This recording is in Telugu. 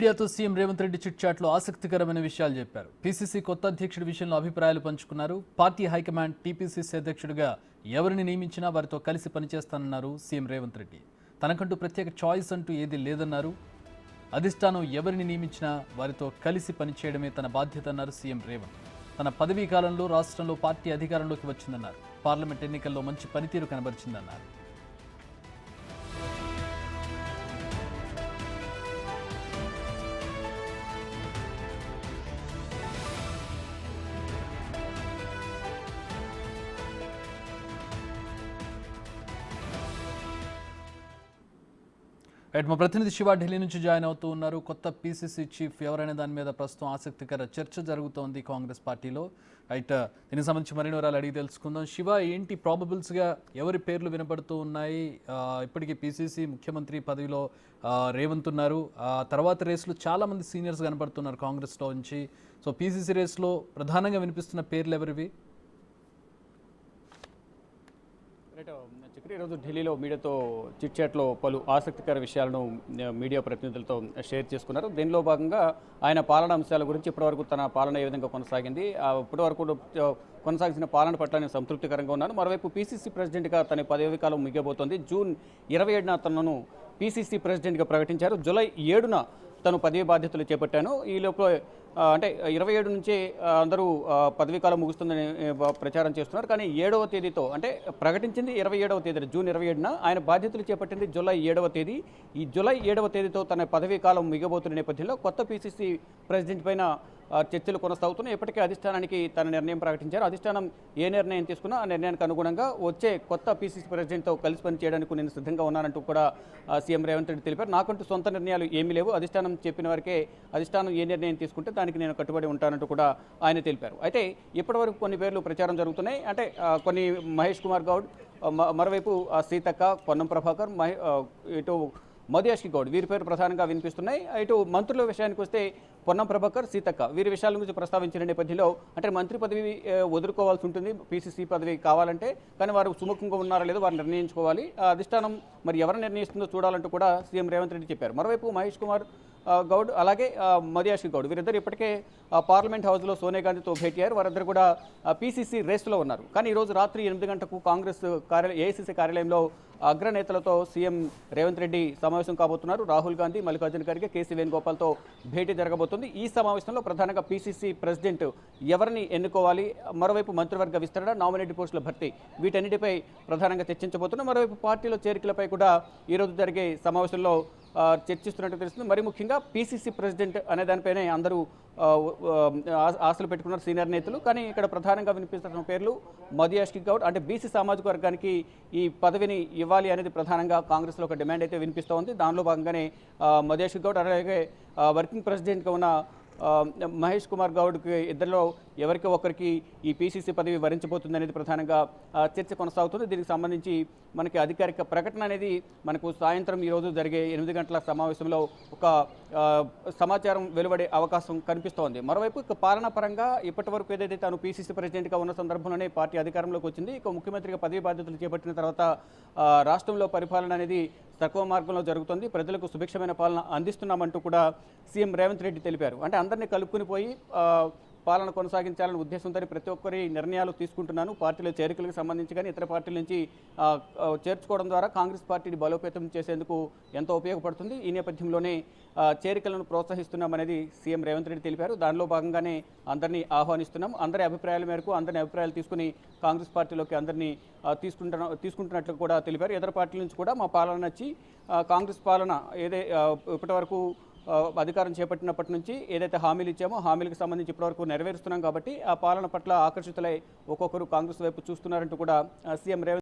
మీడియాతో సీఎం రేవంత్ రెడ్డి చిట్ చాట్లో ఆసక్తికరమైన విషయాలు చెప్పారు. పీసీసీ కొత్త అధ్యక్షుడి విషయంలో అభిప్రాయాలు పంచుకున్నారు. పార్టీ హైకమాండ్ టీపీసీసీ అధ్యక్షుడిగా ఎవరిని నియమించినా వారితో కలిసి పనిచేస్తానన్నారు సీఎం రేవంత్ రెడ్డి. తనకంటూ ప్రత్యేక చాయిస్ అంటూ ఏదీ లేదన్నారు. అధిష్టానం ఎవరిని నియమించినా వారితో కలిసి పనిచేయడమే తన బాధ్యత అన్నారు సీఎం రేవంత్. తన పదవీ కాలంలో రాష్ట్రంలో పార్టీ అధికారంలోకి వచ్చిందన్నారు. పార్లమెంట్ ఎన్నికల్లో మంచి పనితీరు కనబరిచిందన్నారు. మా ప్రతినిధి శివ ఢిల్లీ నుంచి జాయిన్ అవుతూ ఉన్నారు. కొత్త పీసీసీ చీఫ్ ఎవరైనా దాని మీద ప్రస్తుతం ఆసక్తికర చర్చ జరుగుతోంది కాంగ్రెస్ పార్టీలో. దీనికి సంబంధించి మరిన్ని వివరాలు అడిగి తెలుసుకుందాం. శివ, ఏంటి ప్రాబబుల్స్గా ఎవరి పేర్లు వినపడుతూ ఉన్నాయి? ఇప్పటికీ పీసీసీ ముఖ్యమంత్రి పదవిలో రేవంత్ ఉన్నారు. తర్వాత రేసులో చాలామంది సీనియర్స్ కనపడుతున్నారు కాంగ్రెస్లో నుంచి. సో పీసీసీ రేసులో ప్రధానంగా వినిపిస్తున్న పేర్లు ఎవరివి? ఈరోజు ఢిల్లీలో మీడియాతో చిట్ చాట్లో పలు ఆసక్తికర విషయాలను మీడియా ప్రతినిధులతో షేర్ చేసుకున్నారు. దీనిలో భాగంగా ఆయన పాలనా అంశాల గురించి ఇప్పటివరకు తన పాలన ఏ విధంగా కొనసాగింది, ఇప్పటివరకు కొనసాగిన పాలన పట్ల నేను సంతృప్తికరంగా ఉన్నాను. మరోవైపు పీసీసీ ప్రెసిడెంట్గా తన పదవి కాలం ముగియబోతోంది. జూన్ 27న తనను పీసీసీ ప్రెసిడెంట్గా ప్రకటించారు. జూలై 7న తను పదవి బాధ్యతలు చేపట్టాను. ఈ లోపల అంటే 27 నుంచి అందరూ పదవీకాలం ముగుస్తుందని ప్రచారం చేస్తున్నారు. కానీ 7వ తేదీతో, అంటే ప్రకటించింది 27వ తేదీ జూన్ 27న, ఆయన బాధ్యతలు చేపట్టింది జూలై 7వ తేదీ. ఈ జూలై 7వ తేదీతో తన పదవీకాలం మిగబోతున్న నేపథ్యంలో కొత్త పీసీసీ ప్రెసిడెంట్ పైన చర్చలు కొనసాగుతున్నాయి. ఇప్పటికే అధిష్టానానికి తన నిర్ణయం ప్రకటించారు. అధిష్టానం ఏ నిర్ణయం తీసుకున్నా ఆ నిర్ణయానికి అనుగుణంగా వచ్చే కొత్త పీసీసీ ప్రెసిడెంట్తో కలిసి పనిచేయడానికి నేను సిద్ధంగా ఉన్నానంటూ కూడా సీఎం రేవంత్ రెడ్డి తెలిపారు. నాకంటూ సొంత నిర్ణయాలు ఏమీ లేవు, అధిష్టానం చెప్పిన వరకే, అధిష్టానం ఏ నిర్ణయం తీసుకుంటే దానికి నేను కట్టుబడి ఉంటానంటూ కూడా ఆయన తెలిపారు. అయితే ఇప్పటివరకు కొన్ని పేర్లు ప్రచారం జరుగుతున్నాయి. అంటే కొన్ని మహేష్ కుమార్ గౌడ్, మరోవైపు సీతక్క, పొన్నం ప్రభాకర్, ఇటు మధుయాష్కి గౌడ్, వీరి పేరు ప్రధానంగా వినిపిస్తున్నాయి. ఇటు మంత్రుల విషయానికి వస్తే పొన్నం ప్రభాకర్, సీతక్క వీరి విషయాల గురించి ప్రస్తావించిన నేపథ్యంలో, అంటే మంత్రి పదవి వదులుకోవాల్సి ఉంటుంది పీసీసీ పదవి కావాలంటే, కానీ వారు సుముఖంగా ఉన్నారా లేదో వారు నిర్ణయించుకోవాలి. అధిష్టానం మరి ఎవరు నిర్ణయిస్తుందో చూడాలంటూ కూడా సీఎం రేవంత్ రెడ్డి చెప్పారు. మరోవైపు మహేష్ కుమార్ గౌడ్ అలాగే మధుయాష్కి గౌడ్ వీరిద్దరు ఇప్పటికే పార్లమెంట్ హౌస్లో సోనియా గాంధీతో భేటీ అయ్యారు. వారిద్దరు కూడా పీసీసీ రేసులో ఉన్నారు. కానీ ఈరోజు రాత్రి 8 గంటలకు కాంగ్రెస్ ఏఐసీసీ కార్యాలయంలో అగ్రనేతలతో సీఎం రేవంత్ రెడ్డి సమావేశం కాబోతున్నారు. రాహుల్ గాంధీ, మల్లికార్జున ఖర్గే, కేసీ వేణుగోపాల్తో భేటీ జరగబోతుంది. ఈ సమావేశంలో ప్రధానంగా పీసీసీ ప్రెసిడెంట్ ఎవరిని ఎన్నుకోవాలి, మరోవైపు మంత్రివర్గ విస్తరణ, నామినేటెడ్ పోస్టుల భర్తీ, వీటన్నిటిపై ప్రధానంగా చర్చించబోతున్నారు. మరోవైపు పార్టీలో చేరికలపై కూడా ఈరోజు జరిగే సమావేశంలో చర్చిస్తున్నట్టు తెలుస్తుంది. మరి ముఖ్యంగా పీసీసీ ప్రెసిడెంట్ అనే దానిపైనే అందరూ ఆశలు పెట్టుకున్నారు సీనియర్ నేతలు. కానీ ఇక్కడ ప్రధానంగా వినిపిస్తున్న పేర్లు మధుయాష్కి గౌడ్, అంటే బీసీ సామాజిక వర్గానికి ఈ పదవిని ఇవ్వాలి అనేది ప్రధానంగా కాంగ్రెస్లో ఒక డిమాండ్ అయితే వినిపిస్తూ ఉంది. దానిలో భాగంగానే మధుయాష్కి గౌడ్, అలాగే వర్కింగ్ ప్రెసిడెంట్గా ఉన్న మహేష్ కుమార్ గౌడ్కి ఇద్దరిలో ఎవరికి ఒకరికి ఈ పీసీసీ పదవి వరించబోతుంది అనేది ప్రధానంగా చర్చ కొనసాగుతుంది. దీనికి సంబంధించి మనకి అధికారిక ప్రకటన అనేది మనకు సాయంత్రం ఈరోజు జరిగే 8 గంటల సమావేశంలో ఒక సమాచారం వెలువడే అవకాశం కనిపిస్తోంది. మరోవైపు ఇక పాలనా పరంగా ఇప్పటి వరకు ఏదైతే తాను పీసీసీ ప్రెసిడెంట్గా ఉన్న సందర్భంలోనే పార్టీ అధికారంలోకి వచ్చింది. ఇక ముఖ్యమంత్రిగా పదవి బాధ్యతలు చేపట్టిన తర్వాత రాష్ట్రంలో పరిపాలన అనేది తక్కువ మార్గంలో జరుగుతుంది. ప్రజలకు సుభిక్షమైన పాలన అందిస్తున్నామంటూ కూడా సీఎం రేవంత్ రెడ్డి తెలిపారు. అంటే అందరినీ కలుపుకుని పోయి పాలన కొనసాగించాలనే ఉద్దేశంతో ప్రతి ఒక్కరి నిర్ణయాలు తీసుకుంటున్నాను. పార్టీలో చేరికలకు సంబంధించి కానీ ఇతర పార్టీల నుంచి చేర్చుకోవడం ద్వారా కాంగ్రెస్ పార్టీని బలోపేతం చేసేందుకు ఎంతో ఉపయోగపడుతుంది. ఈ నేపథ్యంలోనే చేరికలను ప్రోత్సహిస్తున్నామనేది సీఎం రేవంత్ రెడ్డి తెలిపారు. దానిలో భాగంగానే అందరినీ ఆహ్వానిస్తున్నాం. అందరి అభిప్రాయాల మేరకు అందరినీ అభిప్రాయాలు తీసుకుని కాంగ్రెస్ పార్టీలోకి అందరినీ తీసుకుంటున్నట్లు కూడా తెలిపారు. ఇతర పార్టీల నుంచి కూడా మా పాలన నచ్చి కాంగ్రెస్ పాలన ఇప్పటివరకు అధికారం చేపట్టినప్పటి నుంచి ఏదైతే హామీలు ఇచ్చామో హామీలకు సంబంధించి ఇప్పటివరకు నెరవేరుస్తున్నాం కాబట్టి ఆ పాలన పట్ల ఆకర్షితులై ఒక్కొక్కరు కాంగ్రెస్ వైపు చూస్తున్నారంటూ కూడా సీఎం రేవంత్